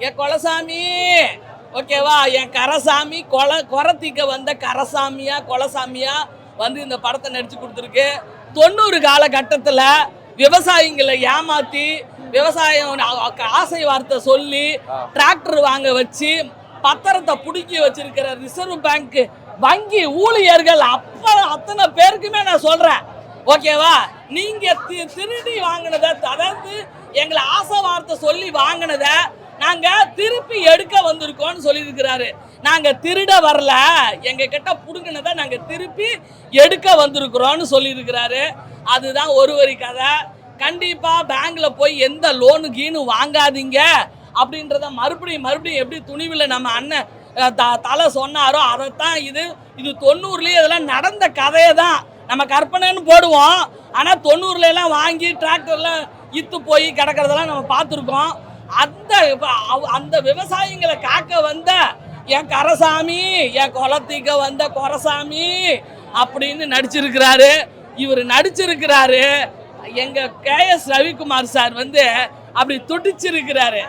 என் கொலசாமி ஓகேவா, என் கரசாமி குறத்திக்க வந்த கரசாமியா கொலசாமியா வந்து இந்த படத்தை நடிச்சு கொடுத்துருக்கு. 90 காலகட்டத்தில் விவசாயிகளை ஏமாத்தி விவசாயம் ஆசை வார்த்தை சொல்லி டிராக்டர் வாங்க வச்சு பத்திரத்தை புடுக்கி வச்சிருக்கிற ரிசர்வ் பேங்க் வங்கி ஊழியர்கள் அத்தனை பேருக்குமே நான் சொல்றேன் ஓகேவா, நீங்க திருடி வாங்கினதை, அதாவது எங்களை ஆசை வார்த்தை சொல்லி வாங்கினதை நாங்க திருப்பி எடுக்க வந்திருக்கோம்னு சொல்லியிருக்கிறாரு. நாங்க திருட வரல, எங்க கிட்ட புடுங்கினதை நாங்க திருப்பி எடுக்க வந்திருக்கிறோம்னு சொல்லியிருக்கிறாரு. அதுதான் ஒரு வரி கதை. கண்டிப்பா பேங்க்ல போய் எந்த லோனு கீனு வாங்காதீங்க அப்படின்றத மறுபடியும் எப்படி துணிவில் நம்ம அண்ணன் தலை சொன்னாரோ அதைத்தான் இது 90லயே இதெல்லாம் நடந்த கதையை தான் நம்ம கற்பனைன்னு போடுவோம். ஆனால் 90லாம் வாங்கி டிராக்டர்லாம் இத்து போய் கிடக்கிறதெல்லாம் நம்ம பார்த்துருக்கோம். அந்த விவசாயிகளை காக்க வந்த என் கரசாமி, என் குலத்திக்க வந்த கொரசாமி அப்படின்னு நடிச்சிருக்கிறாரு. இவர் நடிச்சிருக்கிறாரு. எங்க KS ரவிக்குமார் சார் வந்து அப்படி துடிச்சிருக்கிறாரு.